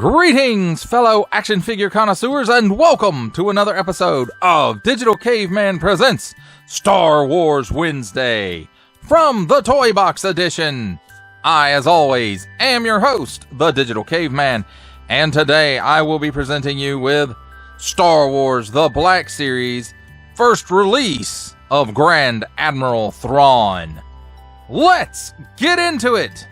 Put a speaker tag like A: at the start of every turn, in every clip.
A: Greetings, fellow action figure connoisseurs, and welcome to another episode of Digital Caveman Presents Star Wars Wednesday from the Toybox edition. I, as always, am your host, the Digital Caveman, and today I will be presenting you with Star Wars The Black Series, first release of Grand Admiral Thrawn. Let's get into it!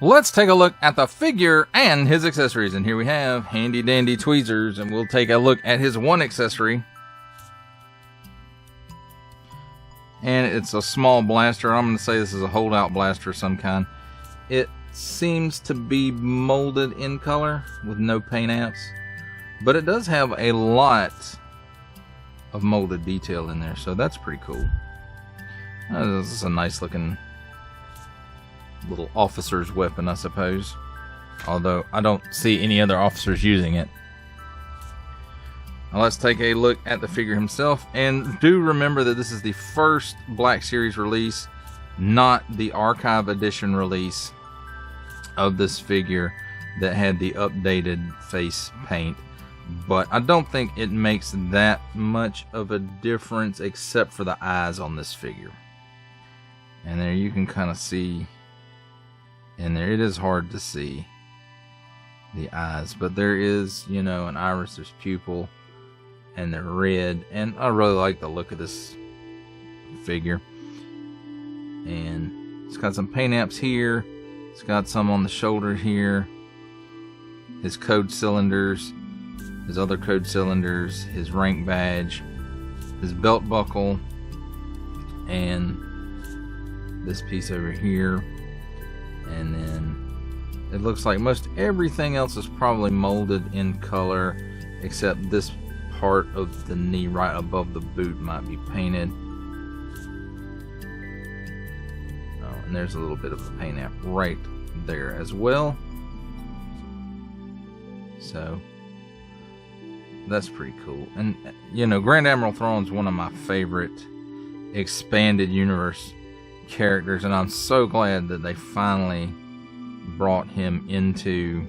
A: Let's take a look at the figure and his accessories. And here we have handy dandy tweezers, and we'll take a look at his one accessory. And it's a small blaster. I'm going to say this is a holdout blaster of some kind. It seems to be molded in color with no paint apps, but it does have a lot of molded detail in there, so that's pretty cool. This is a nice looking little officer's weapon, I suppose, although I don't see any other officers using it. Now let's take a look at the figure himself, and do remember that this is the first Black Series release, not the Archive Edition release of this figure that had the updated face paint. But I don't think it makes that much of a difference except for the eyes on this figure. And there you can kind of see in there, it is hard to see the eyes, but there is, you know, an iris, there's pupil, and they're red, and I really like the look of this figure. And it's got some paint apps here, it's got some on the shoulder here, his code cylinders, his other code cylinders, his rank badge, his belt buckle, and this piece over here. And then it looks like most everything else is probably molded in color, except this part of the knee right above the boot might be painted. Oh, and there's a little bit of a paint app right there as well. So that's pretty cool. And you know, Grand Admiral Thrawn is one of my favorite expanded universe characters, and I'm so glad that they finally brought him into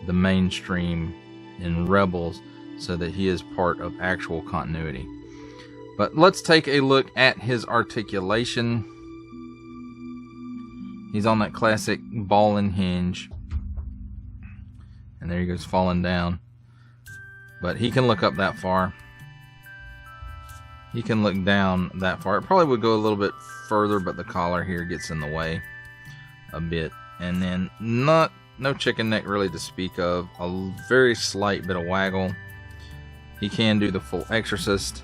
A: the mainstream in Rebels so that he is part of actual continuity. But let's take a look at his articulation. He's on that classic ball and hinge, and there he goes falling down, but he can look up that far. He can look down that far. It probably would go a little bit further, but the collar here gets in the way a bit. And then no chicken neck really to speak of. A very slight bit of waggle. He can do the full exorcist.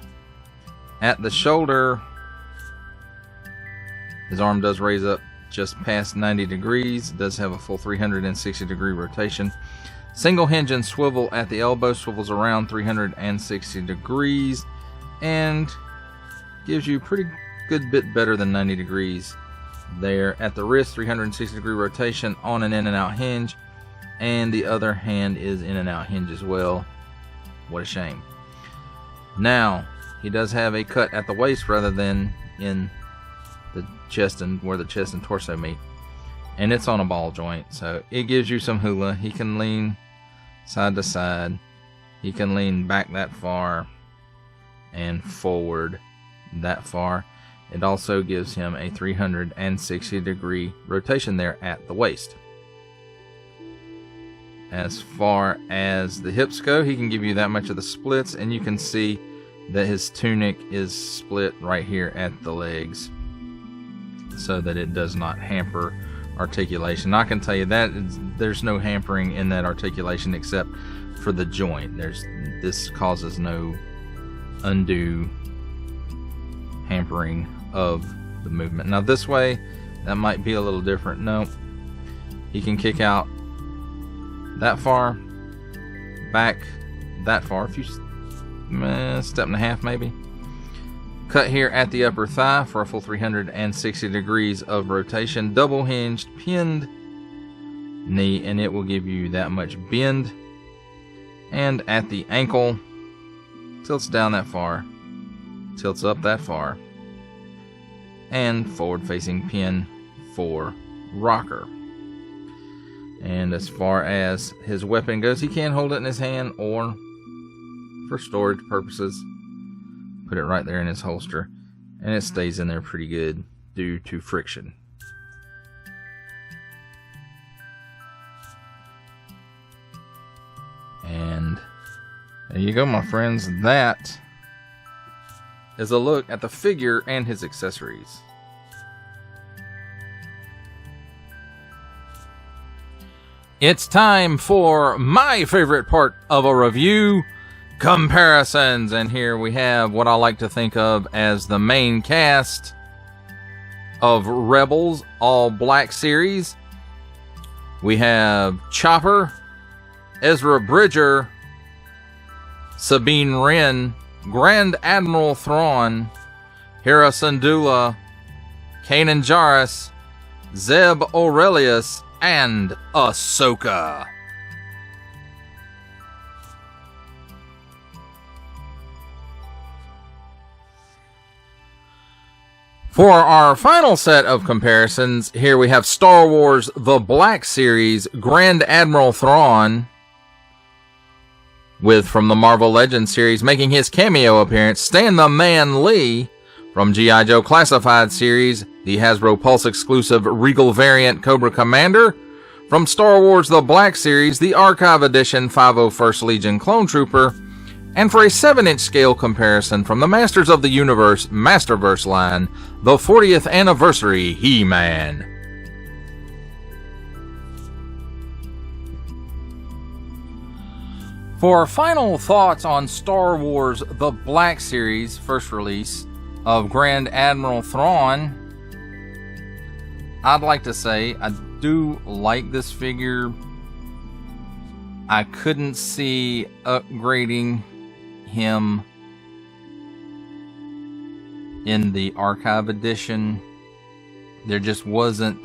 A: At the shoulder, his arm does raise up just past 90 degrees. It does have a full 360 degree rotation. Single hinge and swivel at the elbow. Swivels around 360 degrees. And gives you a pretty good bit better than 90 degrees there. At the wrist, 360 degree rotation on an in and out hinge, and the other hand is in and out hinge as well. What a shame. Now he does have a cut at the waist rather than in the chest, and where the chest and torso meet, and it's on a ball joint, so it gives you some hula. He can lean side to side, he can lean back that far and forward that far. It also gives him a 360 degree rotation there at the waist. As far as the hips go, he can give you that much of the splits, and you can see that his tunic is split right here at the legs so that it does not hamper articulation. I can tell you that there's no hampering in that articulation except for the joint. This causes no undue hampering of the movement. Now this way, that might be a little different. No, He can kick out that far, back that far, a few step and a half maybe. Cut here at the upper thigh for a full 360 degrees of rotation. Double hinged, pinned knee, and it will give you that much bend. And at the ankle, tilts down that far, tilts up that far, and forward facing pin for rocker. And as far as his weapon goes, he can hold it in his hand, or for storage purposes, put it right there in his holster, and it stays in there pretty good due to friction. And there you go, my friends. That is a look at the figure and his accessories. It's time for my favorite part of a review, comparisons. And here we have what I like to think of as the main cast of Rebels All Black series. We have Chopper, Ezra Bridger, Sabine Wren, Grand Admiral Thrawn, Hera Syndulla, Kanan Jarrus, Zeb Orrelios, and Ahsoka. For our final set of comparisons, here we have Star Wars The Black Series, Grand Admiral Thrawn, with, from the Marvel Legends series, making his cameo appearance, Stan the Man Lee. From G.I. Joe Classified series, the Hasbro Pulse exclusive Regal variant Cobra Commander. From Star Wars The Black Series, the Archive Edition 501st Legion Clone Trooper. And for a 7-inch scale comparison from the Masters of the Universe Masterverse line, the 40th Anniversary He-Man. For final thoughts on Star Wars The Black Series, first release of Grand Admiral Thrawn, I'd like to say I do like this figure. I couldn't see upgrading him in the Archive Edition. There just wasn't,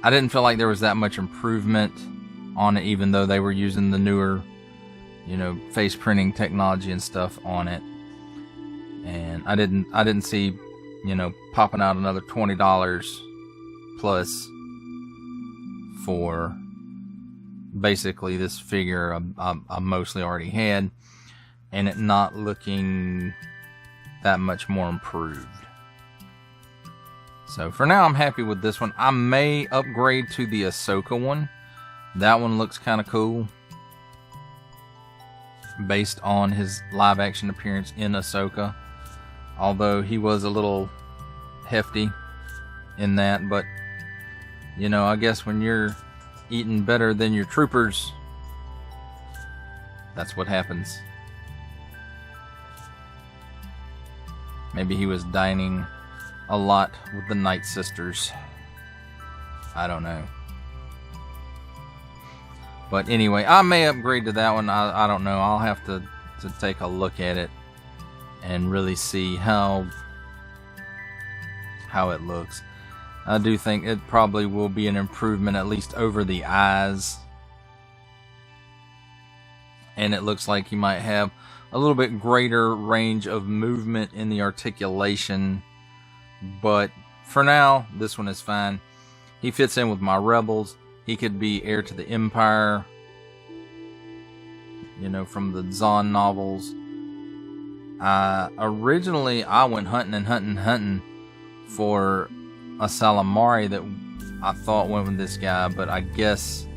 A: I didn't feel like there was that much improvement on it, even though they were using the newer, face printing technology and stuff on it. And I didn't see, popping out another $20 plus for basically this figure I mostly already had, and it not looking that much more improved. So for now, I'm happy with this one. I may upgrade to the Ahsoka one. That one looks kind of cool, based on his live action appearance in Ahsoka. Although he was a little hefty in that, but I guess when you're eating better than your troopers, that's what happens. Maybe he was dining a lot with the Night Sisters. I don't know. But anyway, I may upgrade to that one. I don't know. I'll have to take a look at it and really see how it looks. I do think it probably will be an improvement, at least over the eyes. And it looks like he might have a little bit greater range of movement in the articulation. But for now, this one is fine. He fits in with my Rebels. He could be heir to the Empire, from the Zahn novels. Originally, I went hunting for a Salamari that I thought went with this guy, but I guess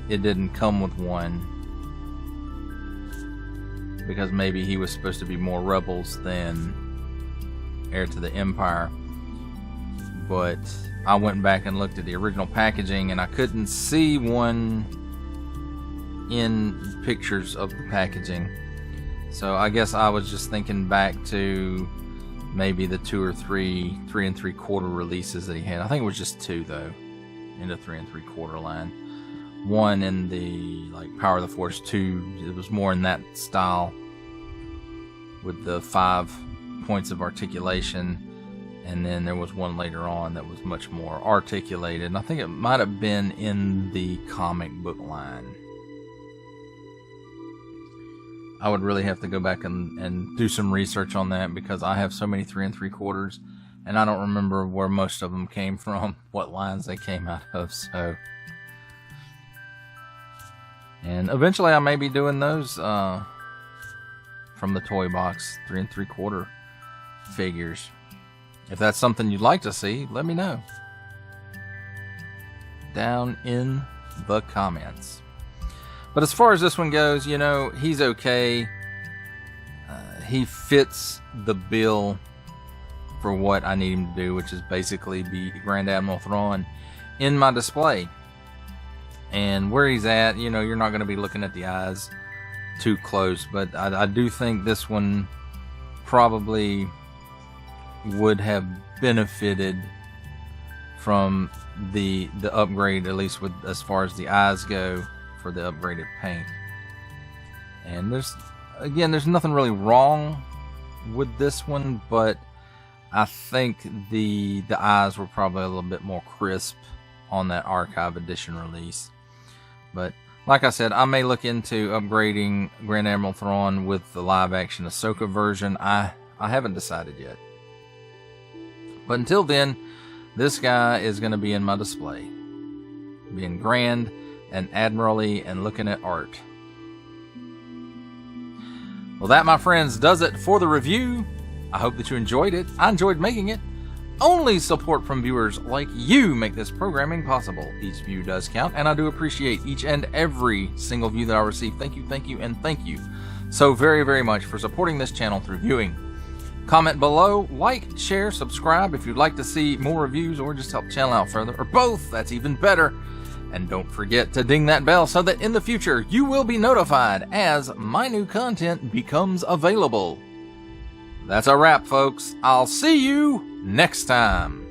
A: it didn't come with one, because maybe he was supposed to be more Rebels than heir to the Empire. But I went back and looked at the original packaging, and I couldn't see one in pictures of the packaging. So I guess I was just thinking back to maybe the 2 or 3 3 3/4 releases that he had. I think it was just 2 though, into 3 3/4 line. One in the like Power of the Force 2, it was more in that style with the 5 points of articulation, and then there was one later on that was much more articulated, and I think it might have been in the comic book line. I would really have to go back and do some research on that, because I have so many 3 3/4, and I don't remember where most of them came from, what lines they came out of. So, and eventually I may be doing those from the Toybox 3 3/4 figures. If that's something you'd like to see, let me know down in the comments. But as far as this one goes, you know, he's okay. He fits the bill for what I need him to do, which is basically be Grand Admiral Thrawn in my display. And where he's at, you know, you're not going to be looking at the eyes too close, but I do think this one probably would have benefited from the upgrade, at least with as far as the eyes go, for the upgraded paint. And there's nothing really wrong with this one, but I think the eyes were probably a little bit more crisp on that Archive Edition release. But like I said, I may look into upgrading Grand Admiral Thrawn with the live action Ahsoka version. I haven't decided yet. But until then, this guy is going to be in my display, being grand and admirally and looking at art. Well, that, my friends, does it for the review. I hope that you enjoyed it. I enjoyed making it. Only support from viewers like you make this programming possible. Each view does count, and I do appreciate each and every single view that I receive. Thank you, and thank you so very, very much for supporting this channel through viewing. Comment below, like, share, subscribe if you'd like to see more reviews or just help the channel out further, or both. That's even better. And don't forget to ding that bell so that in the future you will be notified as my new content becomes available. That's a wrap, folks. I'll see you next time.